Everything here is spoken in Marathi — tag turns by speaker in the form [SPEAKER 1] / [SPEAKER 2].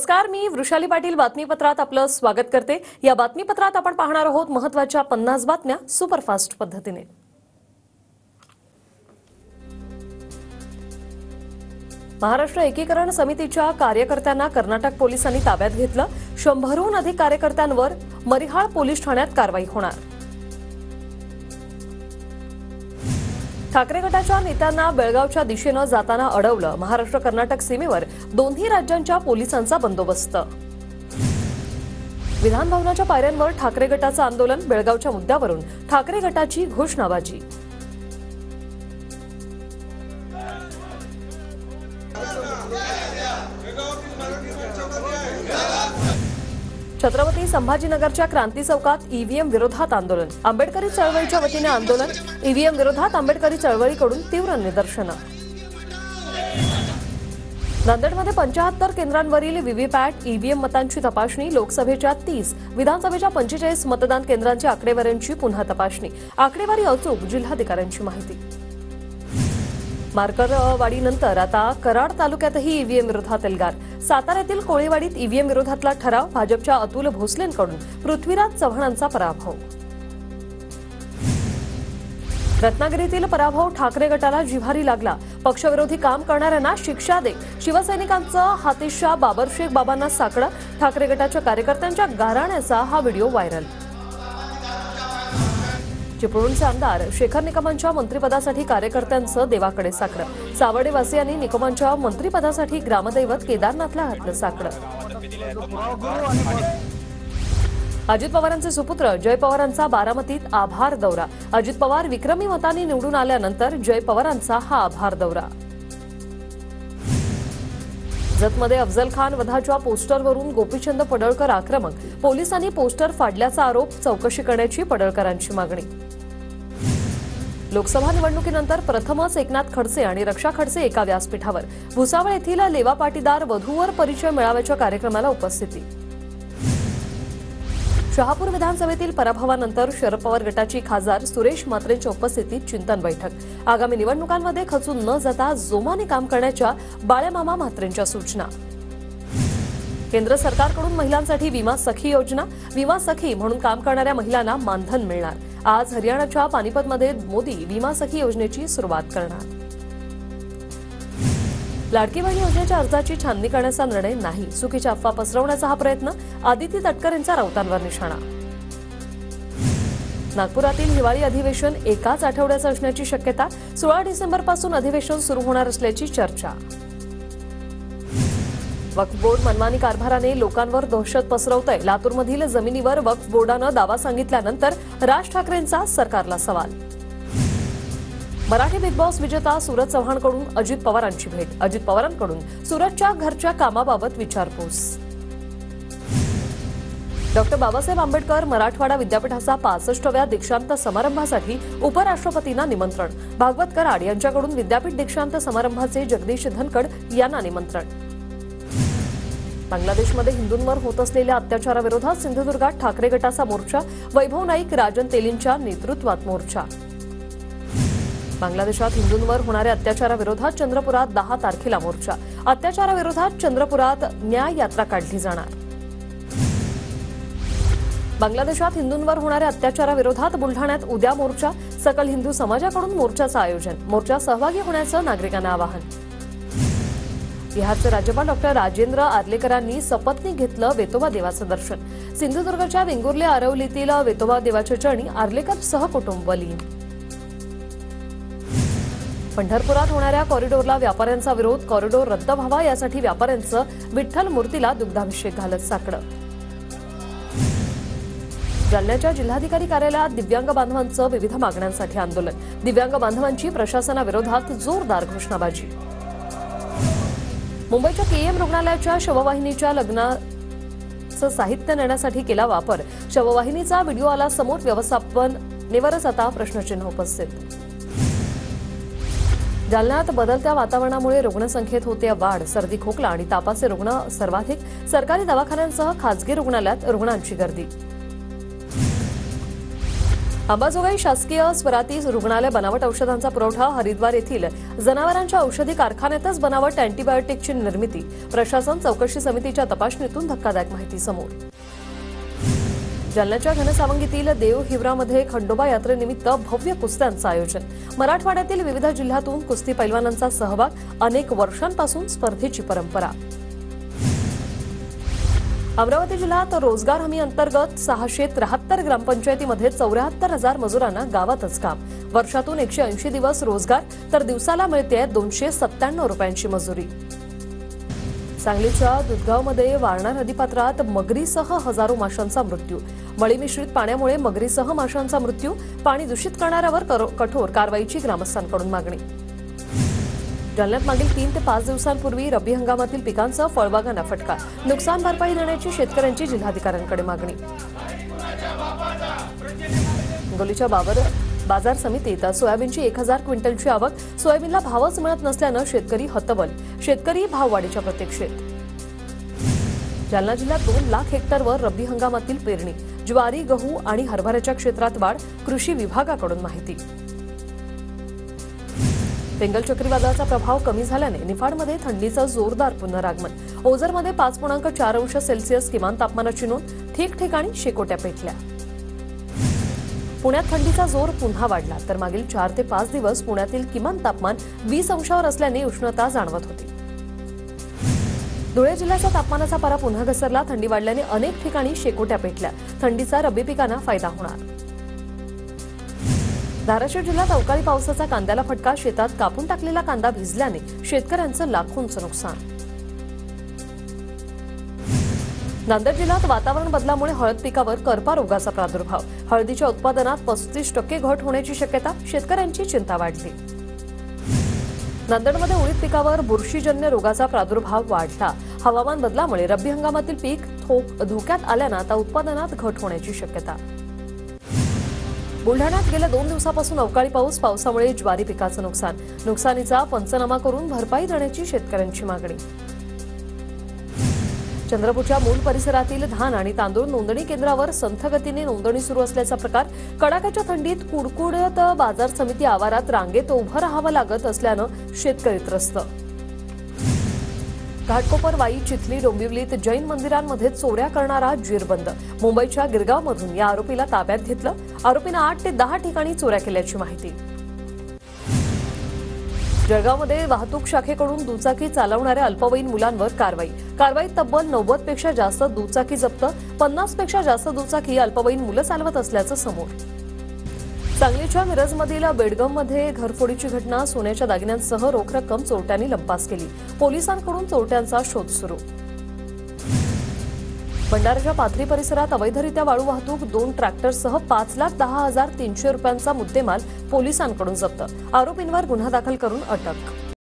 [SPEAKER 1] नमस्कार, मी वृषाली पाटील बातमीपत्रात आपलं स्वागत करते। या बातमीपत्रात आपण पाहणार आहोत महत्त्वाच्या 50 बातम्या सुपरफास्ट पद्धतीने। महाराष्ट्र एकीकरण समितीच्या कार्यकर्त्यांना कर्नाटक पोलिसांनी ताब्यात घेतलं। 100हून अधिक कार्यकर्त्यांवर मरिहाळ पोलीस ठाण्यात कारवाई होणार। ठाकरे गटाच्या नेत्यांना बेळगावच्या दिशेने जाताना अडवलं। महाराष्ट्र कर्नाटक सीमेवर दोन्ही राज्यांच्या पोलिसांचा बंदोबस्त। विधान भवनाच्या पायऱ्यांवर ठाकरे गटाचं आंदोलन। बेळगावच्या मुद्द्यावरून ठाकरे गटाची घोषणाबाजी। छत्रपती संभाजीनगरच्या क्रांती चौकात ईव्हीएम विरोधात आंदोलन। आंबेडकरी चळवळीच्या वतीने आंदोलन। ईव्हीएम विरोधात आंबेडकरी चळवळीकडून तीव्र निदर्शनं। नांदेडमध्ये 75 केंद्रांवरील व्हीव्हीपॅट ईव्हीएम मतांची तपासणी। लोकसभेच्या 30, विधानसभेच्या 45 मतदान केंद्रांच्या आकडेवारींची पुन्हा तपासणी। आकडेवारी अचूक, जिल्हाधिकाऱ्यांची माहिती। मार्करवाडीनंतर आता कराड तालुक्यातही ईव्हीएम विरोधात एल्गार। साताऱ्यातील कोळीवाडीत ईव्हीएम विरोधातला ठराव। भाजपच्या अतुल भोसलेंकडून पृथ्वीराज चव्हाणांचा पराभव। रत्नागिरीतील पराभव ठाकरे गटाला जिव्हारी लागला। पक्षविरोधी काम करणाऱ्यांना शिक्षा दे। शिवसैनिकांचं हातीशा बाबरशेख बाबांना साकडं। ठाकरे गटाच्या कार्यकर्त्यांच्या गाऱ्हाण्याचा हा व्हिडिओ व्हायरल। चिपळूणचे आमदार शेखर निकमांच्या मंत्रिपदासाठी कार्यकर्त्यांचं देवाकडे साकडं। सावर्डेवासियांनी निकमांच्या मंत्रिपदासाठी ग्रामदैवत केदारनाथला घातलं साकडं। अजित पवारांचे सुपुत्र जय पवारांचा बारामतीत आभार दौरा। अजित पवार विक्रमी मतांनी निवडून आल्यानंतर जय पवारांचा हा आभार दौरा। जतमध्ये अफजल खान वधाच्या पोस्टरवरून गोपीचंद पडळकर आक्रमक। पोलिसांनी पोस्टर फाडल्याचा आरोप। चौकशी करण्याची पडळकरांची मागणी। लोकसभा निवडणुकीनंतर प्रथमच एकनाथ खडसे आणि रक्षा खडसे एका व्यासपीठावर। भुसावळ येथील लेवा पाटीदार वधूवर परिचय मेळाव्याच्या कार्यक्रमाला उपस्थिती। शहापूर विधानसभेतील पराभवानंतर शरद पवार गटाची खासदार सुरेश म्हात्रेंच्या उपस्थितीत चिंतन बैठक। आगामी निवडणुकांमध्ये खचून न जाता जोमाने काम करण्याच्या बाळ्यामामा म्हात्रेंच्या सूचना। केंद्र सरकारकडून महिलांसाठी विमा सखी योजना। विमा सखी म्हणून काम करणाऱ्या महिलांना मानधन मिळणार। आज हरियाणाच्या पानिपतमध्ये मोदी विमा सखी योजनेची सुरुवात करणार। लाडकी बहीण योजनेच्या अर्जाची छाननी करण्याचा निर्णय नाही। चुकीच्या अफवा पसरवण्याचा हा प्रयत्न। आदिती तटकर यांचा राऊतांवर निशाणा। नागपुरातील हिवाळी अधिवेशन एकाच आठवड्याचं असण्याची शक्यता। 16 डिसेंबरपासून अधिवेशन सुरू होणार असल्याची चर्चा। वक्फ बोर्ड मनमानी कारभाराने लोकांवर दहशत पसरवतंय। लातूरमधील जमिनीवर वक्फ बोर्डानं दावा सांगितल्यानंतर राज ठाकरेंचा सरकारला सवाल। मराठी बिग बॉस विजेता सूरज चव्हाणकडून अजित पवारांची भेट। अजित पवारांकडून सूरजच्या घरच्या कामाबाबत विचारपूस। डॉक्टर बाबासाहेब आंबेडकर मराठवाडा विद्यापीठाचा 65व्या दीक्षांत समारंभासाठी उपराष्ट्रपतींना निमंत्रण। भागवत कराड यांच्याकडून विद्यापीठ दीक्षांत समारंभाचे जगदीश धनखड यांना निमंत्रण। बांगलादेशमध्ये हिंदूंवर होत असलेल्या अत्याचाराविरोधात सिंधुदुर्गात ठाकरे गटाचा मोर्चा। वैभव नाईक, राजन तेलींच्या नेतृत्वात मोर्चा। बांगलादेशात हिंदूंवर होणाऱ्या अत्याचाराविरोधात चंद्रपुरात 10 तारखेला मोर्चा। अत्याचाराविरोधात चंद्रपुरात न्याय यात्रा काढली जाणार। बांगलादेशात हिंदूंवर होणाऱ्या अत्याचाराविरोधात बुलढाण्यात उद्या मोर्चा। सकल हिंदू समाजाकडून मोर्चाचं आयोजन। मोर्चात सहभागी होण्याचं नागरिकांना आवाहन। बिहारचे राज्यपाल डॉक्टर राजेंद्र आर्लेकरांनी सपत्नीक घेतलं वेतोबा देवाचं दर्शन। सिंधुदुर्गच्या वेंगुर्ले आरवलीतील वेतोबा देवाच्या चरणी आर्लेकर सहकुटुंब लीन। पंढरपुरात होणाऱ्या कॉरिडॉरला व्यापाऱ्यांचा विरोध। कॉरिडॉर रद्द व्हावा यासाठी व्यापाऱ्यांचं विठ्ठल मूर्तीला दुग्धाभिषेक घालत साकडं। जालन्याच्या जिल्हाधिकारी कार्यालयात दिव्यांग बांधवांचं विविध मागण्यांसाठी आंदोलन। दिव्यांग बांधवांची प्रशासनाविरोधात जोरदार घोषणाबाजी। मुंबईच्या केएम रुग्णालयाच्या शववाहिनीच्या लग्नाचं साहित्य नेण्यासाठी केला वापर। शववाहिनीचा व्हिडिओ आला समोर। व्यवस्थापनेवरच आता प्रश्नचिन्ह उपस्थित। जालन्यात बदलत्या वातावरणामुळे रुग्णसंख्येत होते वाढ। सर्दी, खोकला आणि तापाचे रुग्ण सर्वाधिक। सरकारी दवाखान्यांसह खासगी रुग्णालयात रुग्णांची गर्दी। अंबाजोगाई शासकीय स्वराती रुग्णालय बनावट औषधांचा पुरवठा हरिद्वार येथील जनावरांच्या औषधी कारखान्यातच बनावट अँटीबायोटिकची निर्मिती प्रशासन चौकशी समितीच्या तपासणीतून धक्कादायक माहिती समोर जालन्याच्या घनसावंगीतील देव हिवरामध्ये खंडोबा यात्रेनिमित्त भव्य कुस्त्यांचं आयोजन मराठवाड्यातील विविध जिल्ह्यातून कुस्ती पैलवानांचा सहभाग अनेक वर्षांपासून स्पर्धेची परंपरा अमरावती जिल्ह्यात रोजगार हमी अंतर्गत 673 ग्रामपंचायतीमध्ये 74,000 मजुरांना गावातच काम वर्षातून 180 दिवस रोजगार तर दिवसाला मिळते 297 रुपयांची मजुरी सांगलीच्या दुधगावमध्ये वारणा नदीपात्रात मगरीसह हजारो माशांचा मृत्यू मळी मिश्रित पाण्यामुळे मगरीसह माशांचा मृत्यू पाणी दूषित करणाऱ्यावर कठोर कारवाईची ग्रामस्थांकडून मागणी जालन्यात मागील 3 ते 5 दिवसांपूर्वी रब्बी हंगामातील पिकांचा फळबागांना फटका नुकसान भरपाई देण्याची शेतकऱ्यांची जिल्हाधिकाऱ्यांकडे मागणी हिंगोलीच्या बाजार समितीत सोयाबीनची 1000 क्विंटलची आवक सोयाबीनला भावच मिळत नसल्यानं शेतकरी हतबल शेतकरी भाववाढीच्या प्रतीक्षेत जालना जिल्ह्यात 2 लाख हेक्टरवर रब्बी हंगामातील पेरणी ज्वारी गहू आणि हरभऱ्याच्या क्षेत्रात वाढ कृषी विभागाकडून माहिती बेंगल चक्रीवादळाचा प्रभाव कमी झाल्याने निफाडमध्ये थंडीचं जोरदार पुनरागमन ओझरमध्ये 5.4 अंश सेल्सिअस किमान तापमानाची नोंद ठिकठिकाणी शेकोट्या पेटल्या पुण्यात थंडीचा जोर पुन्हा वाढला तर मागील 4 ते 5 दिवस पुण्यातील किमान तापमान 20 अंशावर असल्याने उष्णता जाणवत होती धुळे जिल्ह्याचा तापमानाचा पारा पुन्हा घसरला थंडी वाढल्याने अनेक ठिकाणी शेकोट्या पेटल्या थंडीचा रब्बी पिकांना फायदा होणार धाराशिव जिल्ह्यात अवकाळी पावसाचा कांद्याला फटका शेतात कापून टाकलेला कांदा भिजल्याने शेतकऱ्यांचं लाखोंचं नुकसान नांदेड जिल्ह्यात वातावरण बदलामुळे हळद पिकावर करपा रोगाचा प्रादुर्भाव हळदीच्या उत्पादनात 35% घट होण्याची शक्यता शेतकऱ्यांची चिंता वाढली नांदेडमध्ये उडीद पिकावर बुरशीजन्य रोगाचा प्रादुर्भाव वाढला हवामान बदलामुळे रब्बी हंगामातील पीक धोक्यात आल्यानं आता उत्पादनात घट होण्याची शक्यता बुलढाण्यात गेल्या 2 दिवसापासून अवकाळी पावसामुळे ज्वारी पिकाचं नुकसानीचा पंचनामा करून भरपाई देण्याची शेतकऱ्यांची मागणी चंद्रपूरच्या मूल परिसरातील धान आणि तांदूळ नोंदणी केंद्रावर संथ गतीने नोंदणी सुरू असल्याचा प्रकार कडाक्याच्या थंडीत कुडकुडत बाजार समिती आवारात रांगेत उभं राहावं लागत असल्यानं शेतकरी त्रस्त घाटकोपर वाई चिखली डोंबिवलीत जैन मंदिरांमध्ये चोऱ्या करणारा जीरबंद मुंबईच्या गिरगावमधून या आरोपीला ताब्यात घेतलं आरोपीनं 8 ते 10 ठिकाणी चोऱ्या केल्याची माहिती जळगावमध्ये वाहतूक शाखेकडून दुचाकी चालवणाऱ्या अल्पवयीन मुलांवर कारवाईत तब्बल 90 पेक्षा जास्त दुचाकी जप्त 50 पेक्षा जास्त दुचाकी अल्पवयीन मुलं चालवत असल्याचं समोर सांगलीच्या मिरजमधील बेडगममध्ये घरफोडीची घटना सोन्याच्या दागिन्यांसह रोख रक्कम चोरट्यांनी लंपास केली पोलिसांकडून चोरट्यांचा शोध सुरू भंडाराच्या पाथरी परिसरात अवैधरित्या वाळू वाहतूक 2 ट्रॅक्टरसह 5,10,300 रुपयांचा मुद्देमाल पोलिसांकडून जप्त आरोपींवर गुन्हा दाखल करून अटक